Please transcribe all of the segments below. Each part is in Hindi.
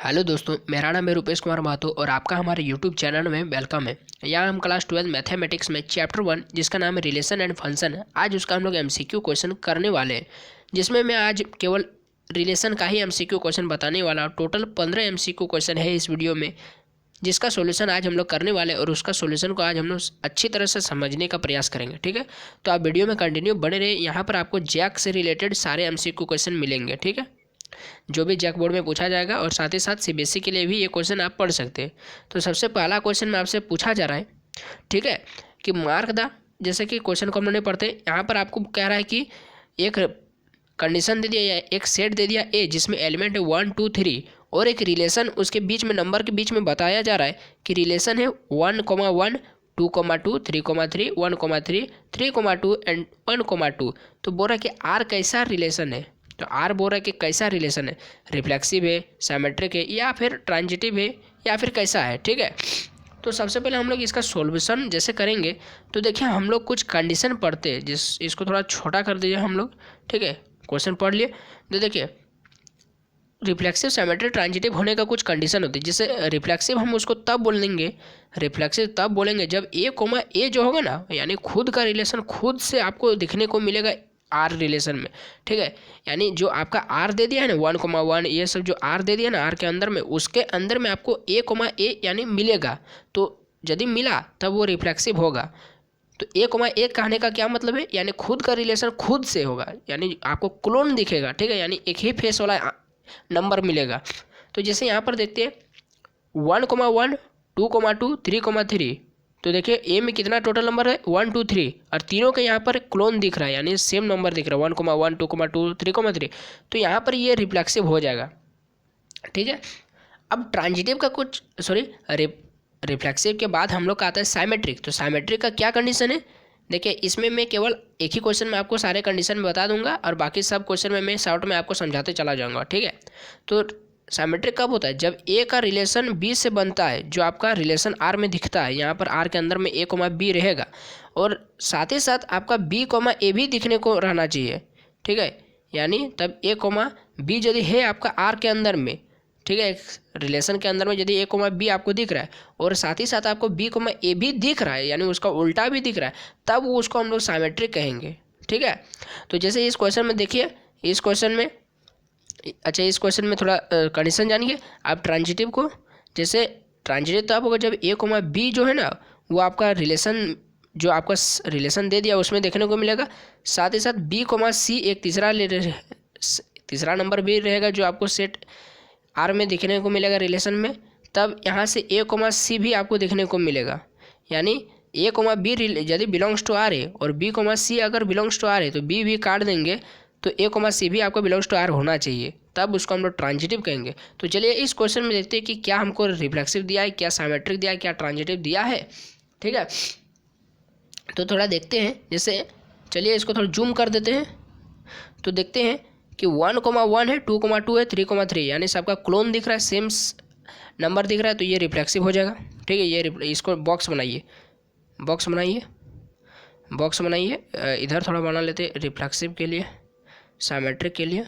हेलो दोस्तों, मेरा नाम है रुपेश कुमार महतो और आपका हमारे यूट्यूब चैनल में वेलकम है। यहाँ हम क्लास 12 मैथमेटिक्स में चैप्टर 1 जिसका नाम है रिलेशन एंड फंक्शन है, आज उसका हम लोग एमसीक्यू क्वेश्चन करने वाले हैं। जिसमें मैं आज केवल रिलेशन का ही एमसीक्यू क्वेश्चन बताने वाला हूँ। टोटल 15 एमसीक्यू क्वेश्चन है इस वीडियो में, जिसका सोल्यूशन आज हम लोग करने वाले हैं और उसका सोल्यूशन को आज हम लोग अच्छी तरह से समझने का प्रयास करेंगे। ठीक है, तो आप वीडियो में कंटिन्यू बने रहे। यहाँ पर आपको जैक से रिलेटेड सारे एमसीक्यू क्वेश्चन मिलेंगे। ठीक है, जो भी जैक बोर्ड में पूछा जाएगा और साथ ही साथ सीबीएसई के लिए भी ये क्वेश्चन आप पढ़ सकते हैं। तो सबसे पहला क्वेश्चन में आपसे पूछा जा रहा है, ठीक है, कि मार्क द, जैसे कि क्वेश्चन को हम लोग नहीं पढ़ते, यहाँ पर आपको कह रहा है कि एक कंडीशन दे दिया या एक सेट दे दिया ए जिसमें एलिमेंट है 1 2 3 और एक रिलेशन उसके बीच में नंबर के बीच में बताया जा रहा है कि रिलेशन है 1,1 2,2 3,3 1,3 3,2 एंड 1,2। तो बोल रहा है कि आर कैसा रिलेशन है। तो आर बोल रहा है कि कैसा रिलेशन है, रिफ्लेक्सिव है, सिमेट्रिक है या फिर ट्रांजिटिव है या फिर कैसा है। ठीक है, तो सबसे पहले हम लोग इसका सॉल्यूशन जैसे करेंगे तो देखिए हम लोग कुछ कंडीशन पढ़ते हैं, इसको थोड़ा छोटा कर दीजिए हम लोग। ठीक है, क्वेश्चन पढ़ लिए तो देखिए रिफ्लेक्सिव सिमेट्रिक ट्रांजिटिव होने का कुछ कंडीशन होती है। जैसे रिफ्लेक्सिव हम उसको तब बोलेंगे, रिफ्लेक्सिव तब बोलेंगे जब ए कोमा ए जो होगा ना, यानी खुद का रिलेशन खुद से आपको दिखने को मिलेगा आर रिलेशन में। ठीक है, यानी जो आपका आर दे दिया है ना 1,1 ये सब जो आर दे दिया ना आर के अंदर में, उसके अंदर में आपको ए कोमा ए यानी मिलेगा। तो यदि मिला तब वो रिफ्लेक्सिव होगा। तो ए कोमा ए कहने का क्या मतलब है, यानी खुद का रिलेशन खुद से होगा, यानी आपको क्लोन दिखेगा। ठीक है, यानी एक ही फेस वाला नंबर मिलेगा। तो जैसे यहाँ पर देखते हैं 1,1 2,2 3,3, तो देखिए ए में कितना टोटल नंबर है 1 2 3 और तीनों के यहाँ पर क्लोन दिख रहा है, यानी सेम नंबर दिख रहा है 1,1 2,2 3,3। तो यहाँ पर ये रिफ्लेक्सिव हो जाएगा। ठीक है, अब ट्रांजिटिव का कुछ रिफ्लेक्सिव के बाद हम लोग का आता है साइमेट्रिक। तो साइमेट्रिक का क्या कंडीशन है, देखिए इसमें मैं केवल एक ही क्वेश्चन में आपको सारे कंडीशन में बता दूंगा और बाकी सब क्वेश्चन में मैं शॉर्ट में आपको समझाते चला जाऊंगा। ठीक है, तो साइमेट्रिक कब होता है, जब ए का रिलेशन बी से बनता है, जो आपका रिलेशन आर में दिखता है। यहाँ पर आर के अंदर में ए कोमा बी रहेगा और साथ ही साथ आपका बी कोमा ए भी दिखने को रहना चाहिए। ठीक है, यानी तब ए कोमा बी यदि है आपका आर के अंदर में, ठीक है, रिलेशन के अंदर में यदि ए कोमा बी आपको दिख रहा है और साथ ही साथ आपको बी कोमा ए भी दिख रहा है, यानी उसका उल्टा भी दिख रहा है, तब वो उसको हम लोग साइमेट्रिक कहेंगे। ठीक है, तो जैसे इस क्वेश्चन में देखिए, इस क्वेश्चन में अच्छा इस क्वेश्चन में थोड़ा कंडीशन जानिए आप ट्रांजिटिव को। जैसे ट्रांजिटिव तब होगा जब ए कोमा बी जो है ना वो आपका रिलेशन जो आपका रिलेशन दे दिया उसमें देखने को मिलेगा, साथ ही साथ बी कोमा सी एक तीसरा नंबर भी रहेगा जो आपको सेट आर में दिखने को मिलेगा रिलेशन में। तब यहाँ से ए कोमा सी भी आपको देखने को मिलेगा, यानी ए कोमा बी यदि बिलोंग्स टू आर है और बी कोमा सी अगर बिलोंग्स टू आर है तो बी भी काट देंगे, तो ए कोमा सी भी आपको बिलोंग्स टू आर होना चाहिए, तब उसको हम लोग ट्रांजिटिव कहेंगे। तो चलिए इस क्वेश्चन में देखते हैं कि क्या हमको रिफ्लेक्सिव दिया है, क्या साइमेट्रिक दिया है, क्या ट्रांजिटिव दिया है। ठीक है, तो थोड़ा देखते हैं। जैसे चलिए इसको थोड़ा जूम कर देते हैं तो देखते हैं कि 1,1 है 2,2 है 3,3, यानी सबका क्लोन दिख रहा है, सेम नंबर दिख रहा है, तो ये रिफ्लेक्सिव हो जाएगा। ठीक है, ये इसको बॉक्स बनाइए, बॉक्स बनाइए, बॉक्स बनाइए। इधर थोड़ा बना लेते रिफ्लेक्सिव के लिए, साइमेट्रिक के लिए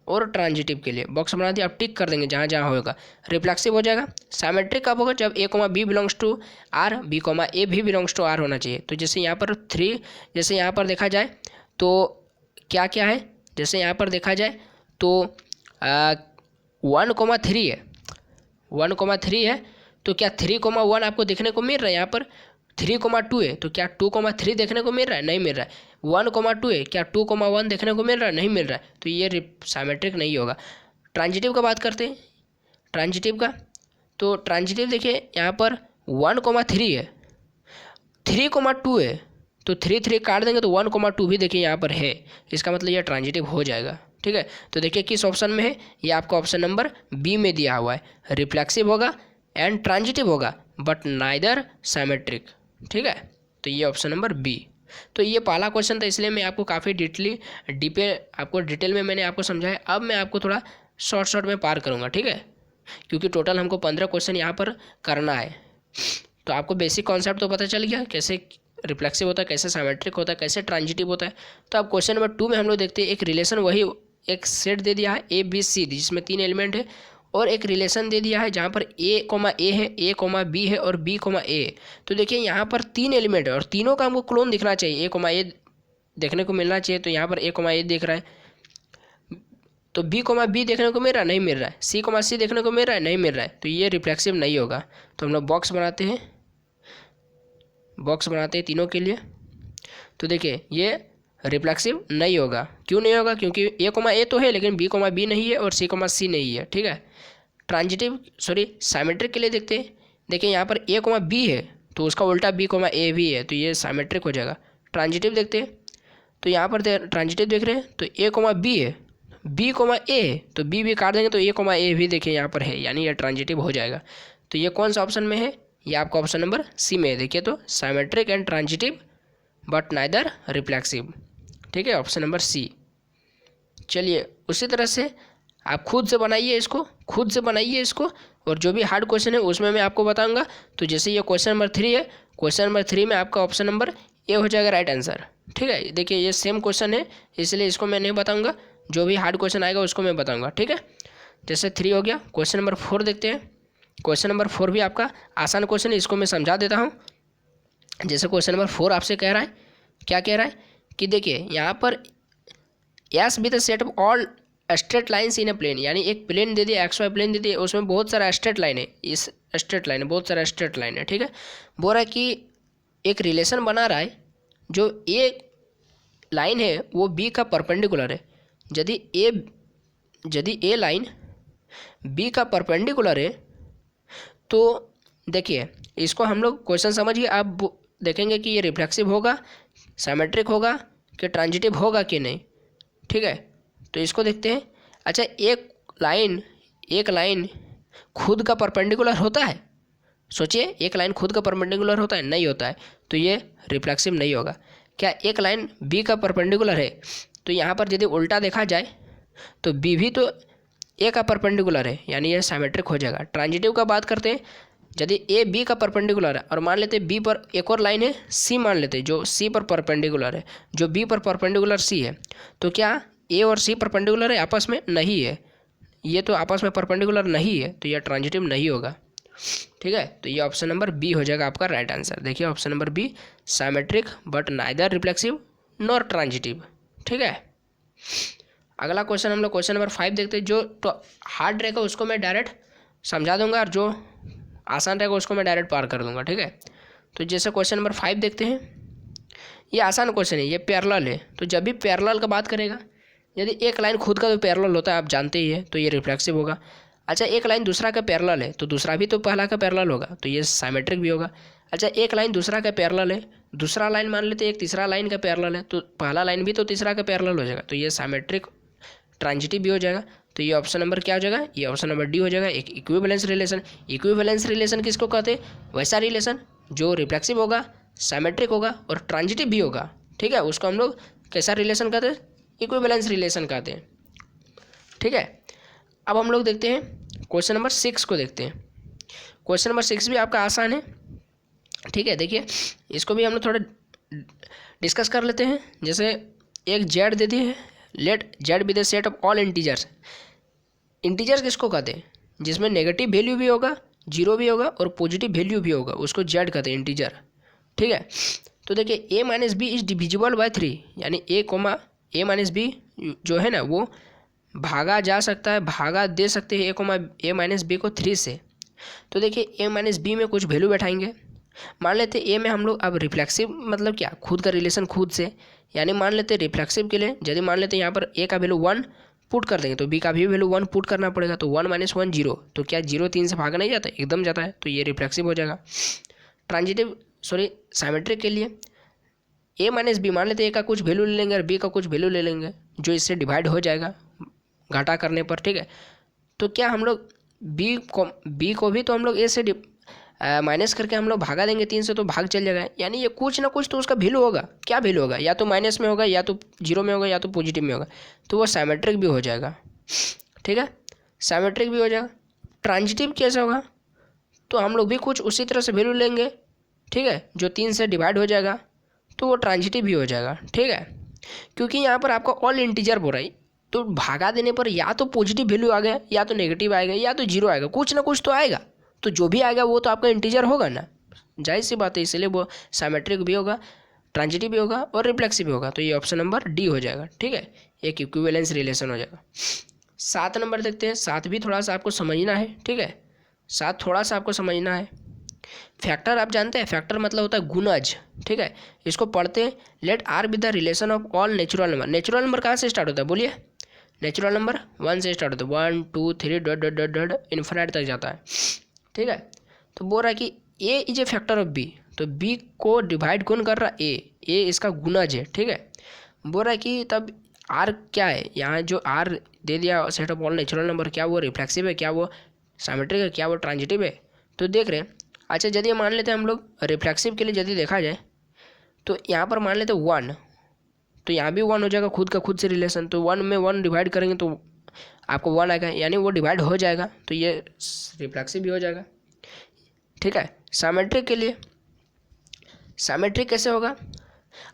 और ट्रांजिटिव के लिए बॉक्स बना दिया। आप टिक कर देंगे जहाँ जहाँ होगा, रिफ्लेक्सिव हो जाएगा। साइमेट्रिक कब होगा, जब A comma B belongs to R, B comma A भी बिलोंग्स टू आर होना चाहिए। तो जैसे यहाँ पर 3, जैसे यहाँ पर देखा जाए तो क्या क्या है, जैसे यहाँ पर देखा जाए तो 1,3 है, 1,3 है, तो क्या 3,1 आपको देखने को मिल रहा है। यहाँ पर 3,2 है, तो क्या 2,3 देखने को मिल रहा है, नहीं मिल रहा है। 1,2 है, क्या 2,1 देखने को मिल रहा है, नहीं मिल रहा है, तो ये साइमेट्रिक नहीं होगा। ट्रांजिटिव का बात करते हैं, ट्रांजिटिव का, तो ट्रांजिटिव देखिए यहाँ पर 1,3 है, 3,2 है, तो 3 काट देंगे तो 1,2 भी देखिए यहाँ पर है, इसका मतलब यह ट्रांजिटिव हो जाएगा। ठीक है, तो देखिए किस ऑप्शन में है, ये आपका ऑप्शन नंबर बी में दिया हुआ है, रिफ्लेक्सिव होगा एंड ट्रांजिटिव होगा बट नाइदर साइमेट्रिक। ठीक है, तो ये ऑप्शन नंबर बी। तो ये पहला क्वेश्चन था, इसलिए मैं आपको काफ़ी डिटेल में मैंने आपको समझाया। अब मैं आपको थोड़ा शॉर्ट में पार करूँगा। ठीक है, क्योंकि टोटल हमको 15 क्वेश्चन यहाँ पर करना है, तो आपको बेसिक कॉन्सेप्ट तो पता चल गया कैसे रिफ्लेक्सिव होता है, कैसे साइमेट्रिक होता है, कैसे ट्रांजिटिव होता है। तो अब क्वेश्चन नंबर 2 में हम लोग देखते हैं एक रिलेशन, वही एक सेट दे दिया है ए बी सी जिसमें 3 एलिमेंट है और एक रिलेशन दे दिया है जहाँ पर ए कोमा ए है, ए कोमा बी है और बी कोमा ए। तो देखिए यहाँ पर 3 एलिमेंट है और तीनों का हमको क्लोन दिखना चाहिए, ए कोमा ए देखने को मिलना चाहिए। तो यहाँ पर ए कोमा ए दिख रहा है, तो बी कोमा बी देखने को मिल रहा है, नहीं मिल रहा है। सी कोमा सी देखने को मिल रहा है, नहीं मिल रहा है। तो ये रिफ्लेक्सिव नहीं होगा। तो हम लोग बॉक्स बनाते हैं, बॉक्स बनाते हैं तीनों के लिए। तो देखिए ये रिफ्लेक्सिव नहीं होगा। क्यों नहीं होगा? क्योंकि ए कोमा ए तो है लेकिन बी कोमा बी नहीं है और सी कोमा सी नहीं है, ठीक है। ट्रांजिटिव साइमेट्रिक के लिए देखते हैं। देखिए यहाँ पर ए कोमा बी है तो उसका उल्टा बी कोमा ए भी है, तो ये साइमेट्रिक हो जाएगा। ट्रांजिटिव देखते हैं, तो यहाँ पर ट्रांजिटिव देख रहे हैं, तो ए कोमा बी है, बी कोमा ए है, तो बी भी काट देंगे तो ए कोमा ए भी देखिए यहाँ पर है, यानी ये ट्रांजिटिव हो जाएगा। तो ये कौन सा ऑप्शन में है? ये आपका ऑप्शन नंबर सी में है। देखिए तो symmetric and transitive but neither reflexive, ठीक है, ऑप्शन नंबर सी। चलिए उसी तरह से आप खुद से बनाइए इसको, खुद से बनाइए इसको, और जो भी हार्ड क्वेश्चन है उसमें मैं आपको बताऊंगा। तो जैसे ये क्वेश्चन नंबर 3 है, क्वेश्चन नंबर 3 में आपका ऑप्शन नंबर ए हो जाएगा राइट आंसर, ठीक है। देखिए ये सेम क्वेश्चन है इसलिए इसको मैं नहीं बताऊंगा, जो भी हार्ड क्वेश्चन आएगा उसको मैं बताऊंगा, ठीक है। जैसे 3 हो गया। क्वेश्चन नंबर 4 देखते हैं। क्वेश्चन नंबर 4 भी आपका आसान क्वेश्चन है, इसको मैं समझा देता हूँ। जैसे क्वेश्चन नंबर 4 आपसे कह रहा है, क्या कह रहा है कि देखिए यहाँ पर S be the set of all straight lines in a plane, यानी एक प्लेन दे दिया, एक्स वाई प्लेन दे दिया, उसमें बहुत सारा स्ट्रेट लाइन है, इस स्ट्रेट लाइन है, बहुत सारा स्ट्रेट लाइन है, ठीक है। बोल रहा है कि एक रिलेशन बना रहा है, जो ए लाइन है वो बी का परपेंडिकुलर है। यदि ए लाइन बी का परपेंडिकुलर है तो देखिए इसको हम लोग क्वेश्चन समझिए, आप देखेंगे कि ये रिफ्लेक्सिव होगा, सिमेट्रिक होगा कि ट्रांजिटिव होगा कि नहीं, ठीक है। तो इसको देखते हैं। अच्छा एक लाइन खुद का परपेंडिकुलर होता है? सोचिए, एक लाइन खुद का परपेंडिकुलर होता है? नहीं होता है, तो ये रिफ्लेक्सिव नहीं होगा। क्या एक लाइन बी का परपेंडिकुलर है? तो यहाँ पर यदि उल्टा देखा जाए तो बी भी तो ए का परपेंडिकुलर है, यानी ये सिमेट्रिक हो जाएगा। ट्रांजिटिव का बात करते हैं, यदि ए बी का परपेंडिकुलर है और मान लेते हैं बी पर एक और लाइन है सी, मान लेते हैं जो सी पर परपेंडिकुलर है, जो बी पर परपेंडिकुलर सी है, तो क्या ए और सी परपेंडिकुलर है? आपस में नहीं है, ये तो आपस में परपेंडिकुलर नहीं है, तो यह ट्रांजिटिव नहीं होगा, ठीक है। तो ये ऑप्शन नंबर बी हो जाएगा आपका राइट आंसर। देखिए option number B, symmetric but neither reflexive nor transitive, ठीक है। अगला क्वेश्चन हम लोग क्वेश्चन नंबर 5 देखते हैं। जो हार्ड रहेगा उसको मैं डायरेक्ट समझा दूंगा और जो आसान रहेगा उसको मैं डायरेक्ट पार कर दूंगा, ठीक है। तो जैसे क्वेश्चन नंबर 5 देखते हैं, ये आसान क्वेश्चन है, ये पैरेलल है। तो जब भी पैरेलल का बात करेगा, यदि एक लाइन खुद का तो पैरेलल होता है, आप जानते ही है, तो ये रिफ्लेक्सिव होगा। अच्छा एक लाइन दूसरा का पैरेलल है तो दूसरा भी तो पहला का पैरेलल होगा, तो ये सिमेट्रिक भी होगा। अच्छा एक लाइन दूसरा का पैरेलल है, दूसरा लाइन मान लेते एक तीसरा लाइन का पैरेलल है, तो पहला लाइन भी तो तीसरा का पैरेलल हो जाएगा, तो ये सिमेट्रिक ट्रांजिटिव भी हो जाएगा। तो ये ऑप्शन नंबर क्या हो जाएगा? ये ऑप्शन नंबर डी हो जाएगा। एक इक्विवेलेंस रिलेशन। इक्विवेलेंस रिलेशन किसको कहते हैं? वैसा रिलेशन जो रिफ्लेक्सिव होगा, सिमेट्रिक होगा और ट्रांजिटिव भी होगा, ठीक है, उसको हम लोग कैसा रिलेशन कहते हैं? इक्विवेलेंस रिलेशन कहते हैं, ठीक है। अब हम लोग देखते हैं क्वेश्चन नंबर 6 को देखते हैं। क्वेश्चन नंबर 6 भी आपका आसान है, ठीक है। देखिए इसको भी हम लोग थोड़ा डिस्कस कर लेते हैं। जैसे एक जेड दे दी है, let Z be the set of all integers. Integers किसको कहते हैं? जिसमें नेगेटिव वैल्यू भी होगा, जीरो भी होगा और पॉजिटिव वैल्यू भी होगा, उसको जेड कहते हैं इंटीजर, ठीक है। तो देखिए A minus B is divisible by 3, यानी ए माइनस बी जो है ना वो भागा जा सकता है, भागा दे सकते हैं ए माइनस बी को 3 से। तो देखिए ए माइनस बी में कुछ वैल्यू बैठाएंगे। मान लेते ए में हम लोग अब रिफ्लेक्सिव मतलब क्या, खुद का रिलेशन खुद से, यानी मान लेते रिफ्लेक्सिव के लिए यदि मान लेते यहाँ पर ए का वैल्यू 1 पुट कर देंगे तो बी का भी वैल्यू 1 पुट करना पड़ेगा। तो 1 - 1 0, तो क्या 0 3 से भागा नहीं जाता, एकदम जाता है, तो ये रिफ्लेक्सिव हो जाएगा। सिमेट्रिक के लिए ए माइनस बी मान लेते ए का कुछ वैल्यू ले लेंगे और बी का कुछ वैल्यू ले लेंगे, जो इससे डिवाइड हो जाएगा घाटा करने पर, ठीक है। तो क्या हम लोग बी को भी तो हम लोग ए से माइनस करके हम लोग भागा देंगे 3 से, तो भाग चल जाएगा, यानी ये कुछ ना कुछ तो उसका वैल्यू होगा। क्या वैल्यू होगा? या तो माइनस में होगा, या तो 0 में होगा, या तो पॉजिटिव में होगा, तो वो सिमेट्रिक भी हो जाएगा, ठीक है, सिमेट्रिक भी हो जाएगा। ट्रांजिटिव कैसे होगा? तो हम लोग भी कुछ उसी तरह से वैल्यू लेंगे, ठीक है, जो 3 से डिवाइड हो जाएगा, तो वो ट्रांजिटिव भी हो जाएगा, ठीक है। क्योंकि यहाँ पर आपका ऑल इंटीजर बोल रहा है, तो भागा देने पर या तो पॉजिटिव वैल्यू आ गया, या तो नेगेटिव आएगा, या तो जीरो आएगा, कुछ ना कुछ तो आएगा। तो जो भी आएगा वो तो आपका इंटीजर होगा ना, जाहिर सी बात है। इसलिए वो सिमेट्रिक भी होगा, ट्रांजिटिव भी होगा और रिफ्लेक्सिव भी होगा। तो ये ऑप्शन नंबर डी हो जाएगा। ठीक है, एक इक्विवेलेंस रिलेशन हो जाएगा। 7 नंबर देखते हैं। 7 भी थोड़ा सा आपको समझना है। ठीक है, 7 थोड़ा सा आपको समझना है। फैक्टर आप जानते हैं, फैक्टर मतलब होता है गुणज। ठीक है, इसको पढ़ते हैं। Let R be the relation of all natural number. Natural number कहाँ से स्टार्ट होता है बोलिए? नेचुरल नंबर 1 से स्टार्ट होता है। 1 2 3 dot dot dot dot infinite तक जाता है। ठीक है, तो बोल रहा है कि A is a factor of B, तो बी को डिवाइड कौन कर रहा है? ए इसका गुणज है। ठीक है, बोल रहा है कि तब आर क्या है? यहाँ जो आर दे दिया set of all natural number, क्या वो रिफ्लेक्सिव है, क्या वो सिमेट्रिक है, क्या वो ट्रांजिटिव है? तो देख रहे हैं। अच्छा, यदि मान लेते हैं हम लोग रिफ्लेक्सिव के लिए यदि देखा जाए तो यहाँ पर मान लेते हैं 1, तो यहाँ भी 1 हो जाएगा, खुद का खुद से रिलेशन। तो 1 में 1 डिवाइड करेंगे तो आपको 1 आएगा, यानी वो डिवाइड हो जाएगा, तो ये रिफ्लेक्सिव भी हो जाएगा। ठीक है, सिमेट्रिक के लिए सिमेट्रिक कैसे होगा?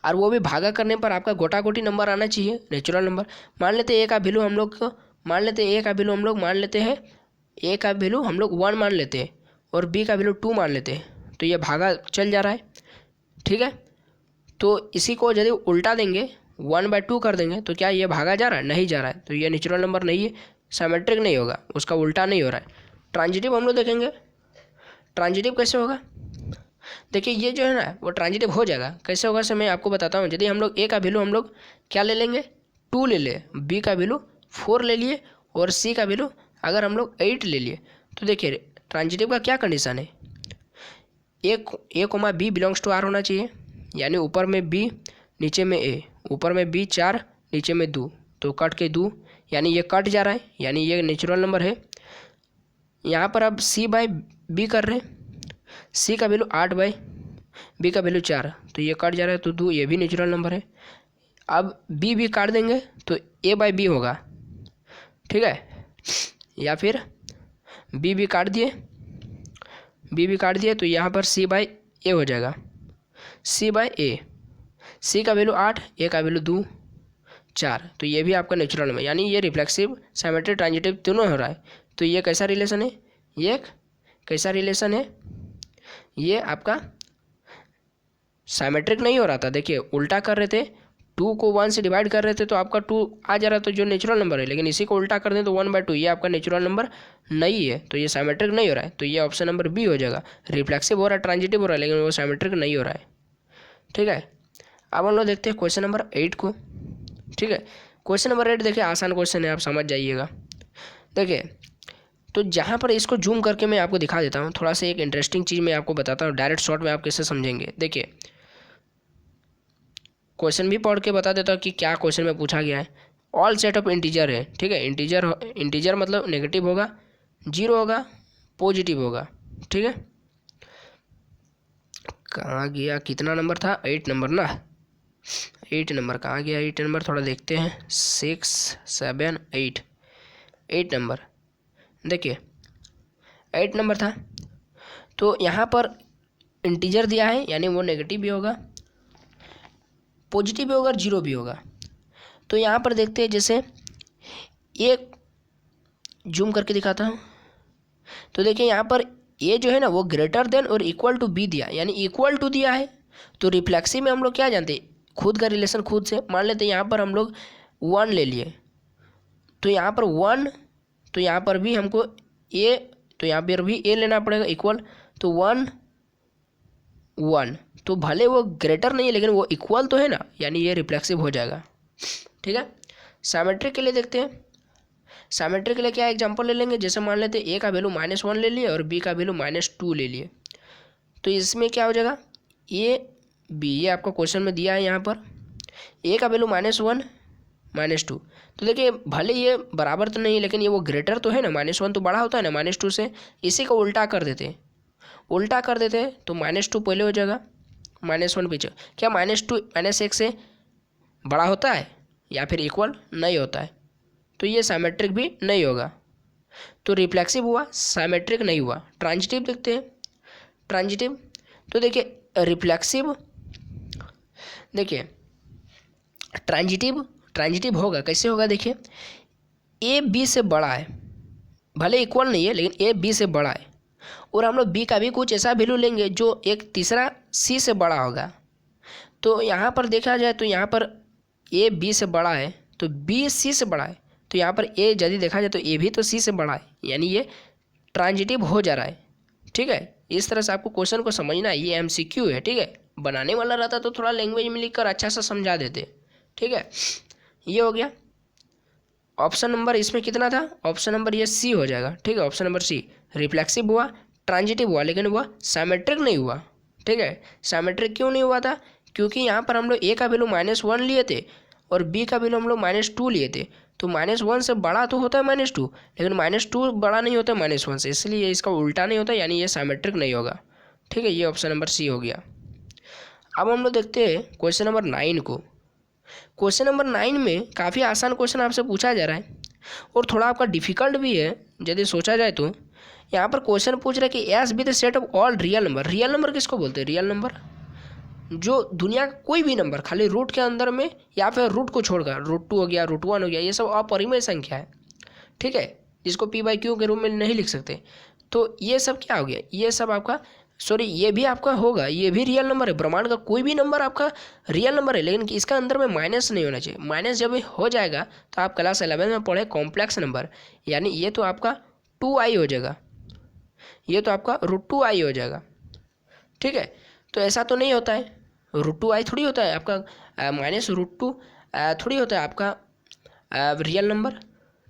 और वो भी भागा करने पर आपका गोटा गोटी नंबर आना चाहिए, नेचुरल नंबर। मान लेते हैं ए का वैल्यू हम लोग मान लेते हैं, ए का वैल्यू हम लोग मान लेते हैं, ए का वैल्यू हम लोग 1 मान लेते हैं और बी का वैल्यू 2 मान लेते हैं। तो ये भागा चल जा रहा है। ठीक है, तो इसी को यदि उल्टा देंगे 1/2 कर देंगे तो क्या ये भागा जा रहा है? नहीं जा रहा है। तो ये नेचुरल नंबर नहीं है, सिमेट्रिक नहीं होगा, उसका उल्टा नहीं हो रहा है। ट्रांजिटिव हम लोग देखेंगे, ट्रांजिटिव कैसे होगा? देखिए ये जो है ना वो ट्रांजिटिव हो जाएगा। कैसे होगा सर मैं आपको बताता हूँ। यदि हम लोग ए का वैल्यू हम लोग क्या ले लेंगे? 2 ले ले, बी का वैल्यू 4 ले लिए और सी का वैल्यू अगर हम लोग 8 ले लिए, तो देखिए ट्रांजिटिव का क्या कंडीशन है? A comma B belongs to R होना चाहिए, यानी ऊपर में बी नीचे में ए, ऊपर में बी 4 नीचे में 2, तो कट के 2, यानी ये कट जा रहा है, यानी ये नेचुरल नंबर है। यहाँ पर अब सी बाय बी कर रहे हैं, सी का वैल्यू 8 बाई बी का वैल्यू 4, तो ये कट जा रहा है, तो 2 ये भी नेचुरल नंबर है। अब बी भी काट देंगे तो ए बाई बी होगा। ठीक है, या फिर बी भी काट दिए तो यहाँ पर सी बाई ए हो जाएगा, सी बाई ए। सी का वैल्यू 8, ए का वैल्यू 2 4, तो ये भी आपका नेचुरल नंबर, यानी ये रिफ्लेक्सिव सिमेट्रिक ट्रांजिटिव तीनों हो रहा है। तो ये कैसा रिलेशन है? ये कैसा रिलेशन है? ये आपका सिमेट्रिक नहीं हो रहा था। देखिए उल्टा कर रहे थे, 2 को 1 से डिवाइड कर रहे थे तो आपका 2 आ जा रहा था जो नेचुरल नंबर है, लेकिन इसी को उल्टा कर दें तो 1/2, ये आपका नेचुरल नंबर नहीं है, तो ये सिमेट्रिक नहीं हो रहा है। तो ये ऑप्शन नंबर बी हो जाएगा। रिफ्लेक्सिव हो रहा है, ट्रांजिटिव हो रहा है, लेकिन वो सिमेट्रिक नहीं हो रहा है। ठीक है, अब हम लोग देखते हैं क्वेश्चन नंबर 8 को। ठीक है, क्वेश्चन नंबर 8 देखिए आसान क्वेश्चन है, आप समझ जाइएगा। देखिए तो जहाँ पर इसको जूम करके मैं आपको दिखा देता हूँ, थोड़ा सा एक इंटरेस्टिंग चीज़ मैं आपको बताता हूँ, डायरेक्ट शॉर्ट में आप कैसे समझेंगे। देखिए क्वेश्चन भी पढ़ के बता देता हूँ कि क्या क्वेश्चन में पूछा गया है। ऑल सेट ऑफ इंटीजर है। ठीक है, इंटीजर मतलब नेगेटिव होगा, 0 होगा, पॉजिटिव होगा। ठीक है, कहाँ गया? कितना नंबर था? 8 नंबर ना। 8 नंबर कहाँ गया? 8 नंबर थोड़ा देखते हैं। 6 7 8, 8 नंबर। देखिए 8 नंबर था, तो यहाँ पर इंटीजर दिया है, यानी वो नेगेटिव भी होगा, पॉजिटिव भी होगा और 0 भी होगा। तो यहाँ पर देखते हैं, जैसे एक जूम करके दिखाता हूँ। तो देखिए यहाँ पर ए जो है ना वो ग्रेटर देन और इक्वल टू बी दिया, यानी इक्वल टू दिया है। तो रिफ्लेक्सिव में हम लोग क्या जानते हैं? खुद का रिलेशन खुद से। मान लेते हैं यहाँ पर हम लोग 1 ले लिए, तो यहाँ पर 1, तो यहाँ पर भी हमको ए, तो यहाँ पर भी ए लेना पड़ेगा इक्वल, तो 1 1, तो भले वो ग्रेटर नहीं है लेकिन वो इक्वल तो है ना, यानी ये रिफ्लेक्सिव हो जाएगा। ठीक है, सिमेट्रिक के लिए देखते हैं। सिमेट्रिक के लिए क्या एग्जांपल ले लेंगे? जैसे मान लेते हैं ए का वैल्यू -1 ले लिए और बी का वैल्यू -2 ले लिए, तो इसमें क्या हो जाएगा? ए बी, ये आपको क्वेश्चन में दिया है यहाँ पर, ए का वैल्यू -1 -2, तो देखिए भले ये बराबर तो नहीं लेकिन ये वो ग्रेटर तो है ना, -1 तो बड़ा होता है ना -2 से। इसी को उल्टा कर देते हैं, तो -2 पहले हो जाएगा, -1 पीछे। क्या -2 -1 से बड़ा होता है या फिर इक्वल? नहीं होता है, तो ये सिमेट्रिक भी नहीं होगा। तो रिफ्लेक्सिव हुआ, सिमेट्रिक नहीं हुआ। ट्रांजिटिव देखते हैं। ट्रांजिटिव तो देखिए रिफ्लेक्सिव, देखिए ट्रांजिटिव ट्रांजिटिव होगा। कैसे होगा देखिए, ए बी से बड़ा है, भले इक्वल नहीं है लेकिन ए बी से बड़ा है, और हम लोग बी का भी कुछ ऐसा वैल्यू लेंगे जो एक तीसरा सी से बड़ा होगा। तो यहाँ पर देखा जाए तो यहाँ पर ए बी से बड़ा है तो बी सी से बड़ा है, तो यहाँ पर ए यदि देखा जाए तो ए भी तो सी से बड़ा है, यानी ये ट्रांजिटिव हो जा रहा है। ठीक है, इस तरह से आपको क्वेश्चन को समझना है। ये एमसीक्यू है। ठीक है, बनाने वाला रहता तो थोड़ा लैंग्वेज में लिखकर अच्छा सा समझा देते। ठीक है, ये हो गया। ऑप्शन नंबर इसमें कितना था, ऑप्शन नंबर ये सी हो जाएगा। ठीक है, ऑप्शन नंबर सी रिफ्लेक्सिव हुआ, ट्रांजिटिव हुआ, लेकिन वह साइमेट्रिक नहीं हुआ। ठीक है, साइमेट्रिक क्यों नहीं हुआ था, क्योंकि यहाँ पर हम लोग ए का वैल्यू -1 लिए थे और बी का वैल्यू हम लोग -2 लिए थे। तो -1 से बड़ा तो होता है -2, लेकिन -2 बड़ा नहीं होता -1 से, इसलिए इसका उल्टा नहीं होता, यानी ये साइमेट्रिक नहीं होगा। ठीक है, ये ऑप्शन नंबर सी हो गया। अब हम लोग देखते हैं क्वेश्चन नंबर 9 को। क्वेश्चन नंबर 9 में काफ़ी आसान क्वेश्चन आपसे पूछा जा रहा है और थोड़ा आपका डिफिकल्ट भी है यदि सोचा जाए तो। यहाँ पर क्वेश्चन पूछ रहा है कि S be the set of all real number. Real number किसको बोलते हैं, रियल नंबर जो दुनिया का कोई भी नंबर खाली रूट के अंदर में या फिर रूट को छोड़कर, √2 हो गया, √1 हो गया, ये सब अपरिमेय संख्या है। ठीक है, जिसको p/q के रूप में नहीं लिख सकते। तो ये सब क्या हो गया, ये सब आपका ये भी आपका होगा, ये भी रियल नंबर है। ब्रह्मांड का कोई भी नंबर आपका रियल नंबर है, लेकिन इसका अंदर में माइनस नहीं होना चाहिए। माइनस जब हो जाएगा तो आप क्लास 11 में पढ़े कॉम्प्लेक्स नंबर, यानी ये तो आपका 2i हो जाएगा, ये तो आपका √2i हो जाएगा। ठीक है, तो ऐसा तो नहीं होता है, √2i थोड़ी होता है आपका, -√2 थोड़ी होता है आपका रियल नंबर।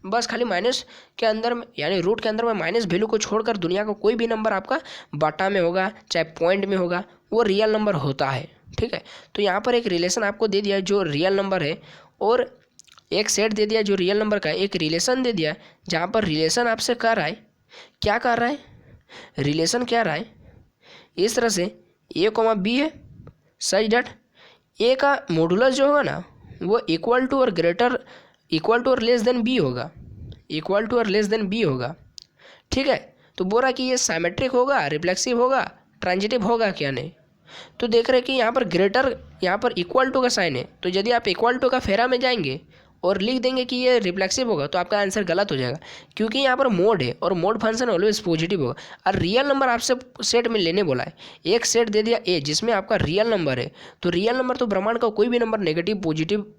बस खाली माइनस के अंदर में, यानी रूट के अंदर में माइनस वैल्यू को छोड़कर दुनिया का कोई भी नंबर आपका बाटा में होगा चाहे पॉइंट में होगा, वो रियल नंबर होता है। ठीक है, तो यहाँ पर एक रिलेशन आपको दे दिया है जो रियल नंबर है, और एक सेट दे दिया जो रियल नंबर का है, एक रिलेशन दे दिया जहाँ पर रिलेशन आपसे कर रहा है, क्या कर रहा है, रिलेशन क्या रहा है, इस तरह से a, b है, सच डैट ए का मॉडुलस जो होगा ना वो इक्वल टू और लेस देन बी होगा, इक्वल टू और लेस देन बी होगा। ठीक है, तो बोल रहा कि ये साइमेट्रिक होगा, रिफ्लेक्सिव होगा, ट्रांजिटिव होगा क्या नहीं। तो देख रहे कि यहाँ पर इक्वल टू का साइन है, तो यदि आप इक्वल टू का फेरा में जाएंगे और लिख देंगे कि ये रिफ्लेक्सिव होगा तो आपका आंसर गलत हो जाएगा, क्योंकि यहाँ पर मोड है और मोड फंक्शन ऑलवेज पॉजिटिव होगा। और रियल नंबर आपसे सेट में लेने बोला है, एक सेट दे दिया ए जिसमें आपका रियल नंबर है, तो रियल नंबर तो ब्रह्मांड का कोई भी नंबर नेगेटिव पॉजिटिव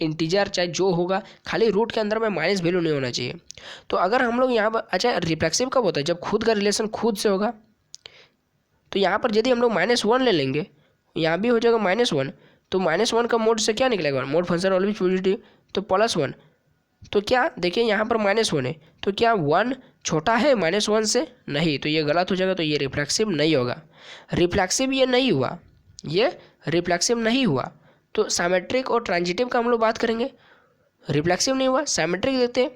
इंटीजर चाहे जो होगा, खाली रूट के अंदर में माइनस वैल्यू नहीं होना चाहिए। तो अगर हम लोग यहाँ पर, अच्छा रिफ्लेक्सिव कब होता है, जब खुद का रिलेशन खुद से होगा। तो यहाँ पर यदि हम लोग -1 ले लेंगे, यहाँ भी हो जाएगा -1, तो -1 का मोड से क्या निकलेगा, मोड फंक्शन ऑलवेज पॉजिटिव, तो +1, तो क्या देखिए यहाँ पर -1 है, तो क्या 1 छोटा है -1 से, नहीं, तो ये गलत हो जाएगा, तो ये रिफ्लेक्सिव नहीं होगा। रिफ्लेक्सिव ये नहीं हुआ, ये रिफ्लेक्सिव नहीं हुआ। तो साइमेट्रिक और ट्रांजिटिव का हम लोग बात करेंगे। रिफ्लेक्सिव नहीं हुआ, साइमेट्रिक देते हैं।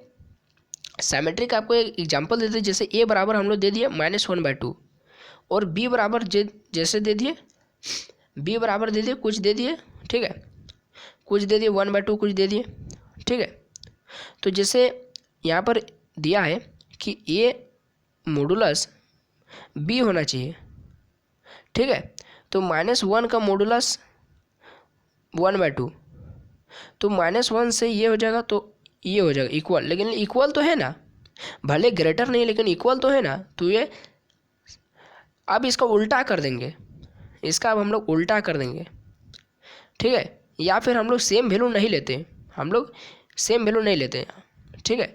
साइमेट्रिक आपको एक एग्जांपल देते हैं, जैसे a बराबर हम लोग दे दिए -1/2 और b बराबर जैसे दे दिए, b बराबर दे दिए कुछ दे दिए, ठीक है, कुछ दे दिए 1/2 कुछ दे दिए। ठीक है, तो जैसे यहाँ पर दिया है कि a मॉडुलस b होना चाहिए। ठीक है, तो -1 का मॉडुलस 1/2, तो -1 से ये हो जाएगा, तो ये हो जाएगा इक्वल, लेकिन इक्वल तो है ना, भले ग्रेटर नहीं लेकिन इक्वल तो है ना। तो ये अब इसका उल्टा कर देंगे, इसका अब हम लोग उल्टा कर देंगे। ठीक है, या फिर हम लोग सेम वैल्यू नहीं लेते, हम लोग सेम वैल्यू नहीं लेते। ठीक है,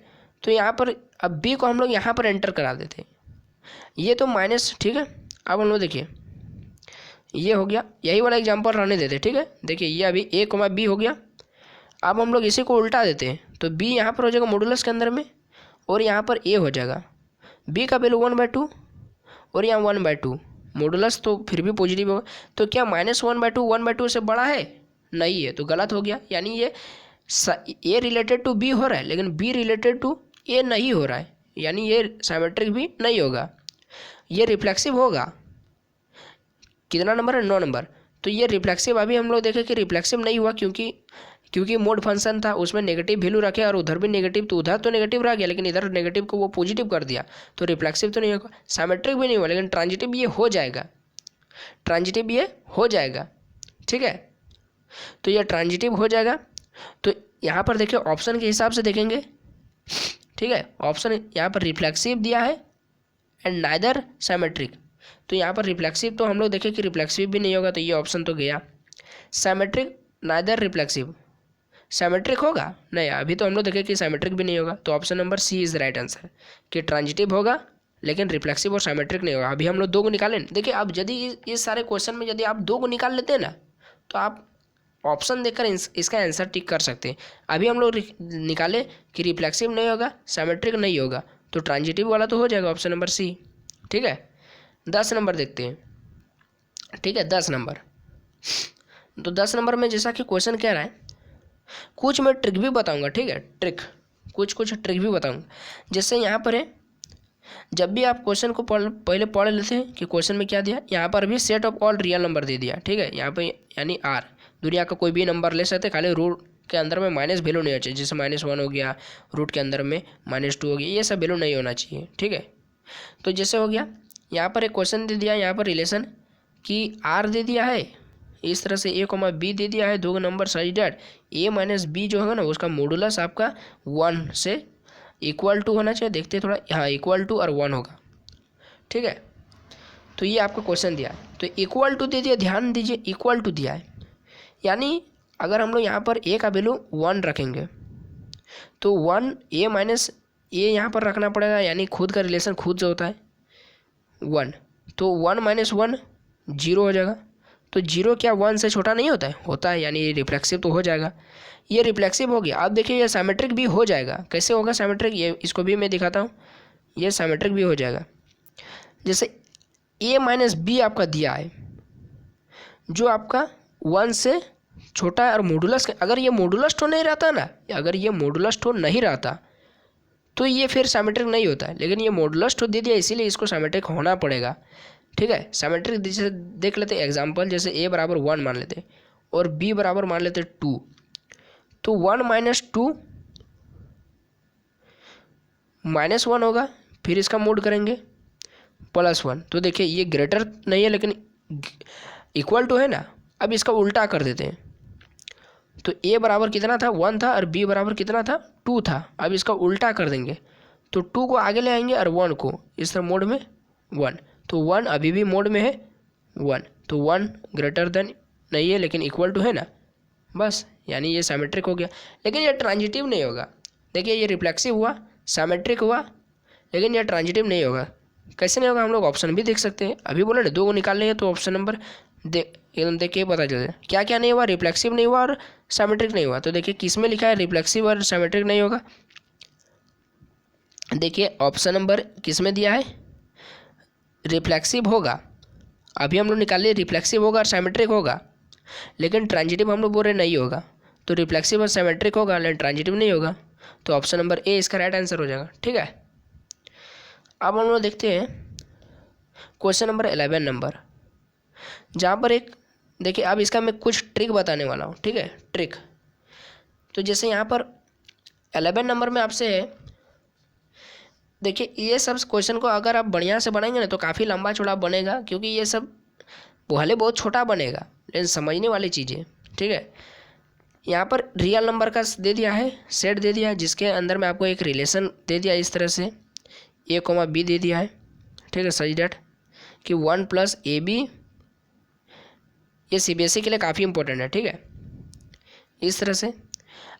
तो यहाँ पर अब b को हम लोग यहाँ पर एंटर करा देते, ये तो माइनस। ठीक है, अब हम लोग देखिए ये हो गया, यही वाला एग्जांपल रहने देते। ठीक है, देखिए ये अभी a, b हो गया। अब हम लोग इसी को उल्टा देते हैं, तो b यहाँ पर हो जाएगा मॉडुलस के अंदर में, और यहाँ पर a हो जाएगा, b का वैल्यू 1/2 और यहाँ 1/2, मॉडुलस तो फिर भी पॉजिटिव होगा। तो क्या -1/2 1/2 से बड़ा है, नहीं है, तो गलत हो गया। यानी ये a रिलेटेड टू b हो रहा है लेकिन b रिलेटेड टू a नहीं हो रहा है, यानी ये साइमेट्रिक भी नहीं होगा। ये रिफ्लेक्सिव होगा, कितना नंबर है, 9 नंबर। तो ये रिफ्लेक्सिव अभी हम लोग देखें कि रिफ्लेक्सिव नहीं हुआ, क्योंकि मोड फंक्शन था, उसमें नेगेटिव वैल्यू रखे और उधर भी नेगेटिव, तो उधर तो नेगेटिव रह गया लेकिन इधर नेगेटिव को वो पॉजिटिव कर दिया, तो रिफ्लेक्सिव तो नहीं होगा। साइमेट्रिक भी नहीं हुआ, लेकिन ट्रांजिटिव ये हो जाएगा, ट्रांजिटिव ये हो जाएगा। ठीक है, तो ये ट्रांजिटिव हो जाएगा। तो यहाँ पर देखिए ऑप्शन के हिसाब से देखेंगे, ठीक है। ऑप्शन यहाँ पर रिफ्लेक्सिव दिया है एंड नाइदर सिमेट्रिक, तो यहाँ पर रिफ्लेक्सिव तो हम लोग देखें कि रिफ्लेक्सिव भी नहीं होगा, तो ये ऑप्शन तो गया। सिमेट्रिक नाइदर रिफ्लेक्सिव, सिमेट्रिक होगा नहीं, अभी तो हम लोग देखें कि सिमेट्रिक भी नहीं होगा, तो option number C is right answer कि ट्रांजिटिव होगा लेकिन रिफ्लेक्सिव और सिमेट्रिक नहीं होगा। अभी हम लोग 2 को निकालें। देखिए अब यदि इस सारे क्वेश्चन में यदि आप 2 को निकाल लेते हैं ना, तो आप ऑप्शन देखकर इसका आंसर टिक कर सकते हैं। अभी हम लोग निकाले कि रिफ्लेक्सिव नहीं होगा, सिमेट्रिक नहीं होगा, तो ट्रांजिटिव वाला तो हो जाएगा ऑप्शन नंबर सी, ठीक है। 10 नंबर देखते हैं, ठीक है। 10 नंबर, तो 10 नंबर में जैसा कि क्वेश्चन कह रहा है, कुछ मैं ट्रिक भी बताऊंगा, ठीक है। ट्रिक, कुछ ट्रिक भी बताऊंगा। जैसे यहाँ पर है, जब भी आप क्वेश्चन को पहले पढ़ लेते हैं कि क्वेश्चन में क्या दिया, यहाँ पर भी set of all real number दे दिया, ठीक है। यहाँ पे यानी आर, दुनिया का कोई भी नंबर ले सकते, खाली रूट के अंदर में माइनस वैल्यू नहीं होना चाहिए। जैसे -1 हो गया, रूट के अंदर में -2 हो गया, ये सब वैल्यू नहीं होना चाहिए, ठीक है। तो जैसे हो गया, यहाँ पर एक क्वेश्चन दे दिया, यहाँ पर रिलेशन कि आर दे दिया है, इस तरह से a, b दे दिया है, 2 number such that a - b जो होगा ना, उसका मॉडुलस आपका 1 से इक्वल टू होना चाहिए। देखते हैं थोड़ा, हाँ इक्वल टू और 1 होगा, ठीक है। तो ये आपको क्वेश्चन दिया है, तो इक्वल टू दे दिया, ध्यान दीजिए इक्वल टू दिया है, यानी अगर हम लोग यहाँ पर a का वैल्यू 1 रखेंगे तो 1 a - a यहाँ पर रखना पड़ेगा, यानी खुद का रिलेशन खुद से होता है 1, तो 1 - 1 0 हो जाएगा। तो 0 क्या 1 से छोटा नहीं होता है? होता है, यानी ये रिफ्लेक्सिव तो हो जाएगा। ये रिफ्लेक्सिव हो गया। अब देखिए ये सिमेट्रिक भी हो जाएगा। कैसे होगा सिमेट्रिक, ये इसको भी मैं दिखाता हूँ। ये सिमेट्रिक भी हो जाएगा। जैसे a - b आपका दिया है, जो आपका 1 से छोटा है, और मॉडुलस, अगर ये मॉडुलस तो नहीं रहता ना, अगर ये मॉडुलस तो नहीं रहता तो ये फिर सिमेट्रिक नहीं होता है, लेकिन ये मॉडुलस तो दे दिया, इसीलिए इसको सिमेट्रिक होना पड़ेगा, ठीक है। सिमेट्रिक जैसे देख लेते एग्जांपल, जैसे a बराबर 1 मान लेते और b बराबर मान लेते 2, तो 1 - 2 -1 होगा, फिर इसका मोड करेंगे +1, तो देखिए ये ग्रेटर नहीं है लेकिन इक्वल टू है ना। अब इसका उल्टा कर देते हैं, तो a बराबर कितना था 1 था, और b बराबर कितना था 2 था। अब इसका उल्टा कर देंगे, तो 2 को आगे ले आएंगे और 1 को इस तरह मोड में 1, तो 1 अभी भी मोड में है 1, तो 1 ग्रेटर देन नहीं है लेकिन इक्वल टू है ना, बस, यानी ये सिमेट्रिक हो गया। लेकिन ये ट्रांजिटिव नहीं होगा। देखिए ये रिफ्लेक्सिव हुआ, सिमेट्रिक हुआ, लेकिन ये ट्रांजिटिव नहीं होगा। कैसे नहीं होगा, हम लोग ऑप्शन भी देख सकते हैं। अभी बोले ना 2 को निकाल लेंगे, तो ऑप्शन नंबर एकदम देख के पता चल जाए क्या क्या नहीं हुआ, रिफ्लेक्सिव नहीं हुआ और सिमेट्रिक नहीं हुआ। तो देखिए किस में लिखा है रिफ्लेक्सिव और सिमेट्रिक नहीं होगा। देखिए ऑप्शन नंबर किस में दिया है, रिफ्लेक्सिव होगा। अभी हम लोग निकाल लिए रिफ्लेक्सिव होगा और सिमेट्रिक होगा, लेकिन ट्रांजिटिव हम लोग बोल रहे नहीं होगा। तो रिफ्लेक्सिव और सिमेट्रिक होगा लेकिन ट्रांजिटिव नहीं होगा, तो ऑप्शन नंबर ए इसका राइट आंसर हो जाएगा, ठीक है। अब हम लोग देखते हैं क्वेश्चन नंबर 11 नंबर, जहाँ पर एक देखिए, अब इसका मैं कुछ ट्रिक बताने वाला हूँ, ठीक है, ट्रिक। तो जैसे यहाँ पर 11 नंबर में आपसे है, देखिए ये सब क्वेश्चन को अगर आप बढ़िया से बनाएंगे ना तो काफ़ी लंबा चौड़ा बनेगा, क्योंकि ये सब भले बहुत छोटा बनेगा लेकिन समझने वाली चीज़ें, ठीक है। यहाँ पर रियल नंबर का दे दिया है, सेट दे दिया है, जिसके अंदर में आपको एक रिलेशन दे दिया इस तरह से, a, b दे दिया है, ठीक है, सच डैट कि 1 + ab, ये CBSE के लिए काफ़ी इंपॉर्टेंट है, ठीक है। इस तरह से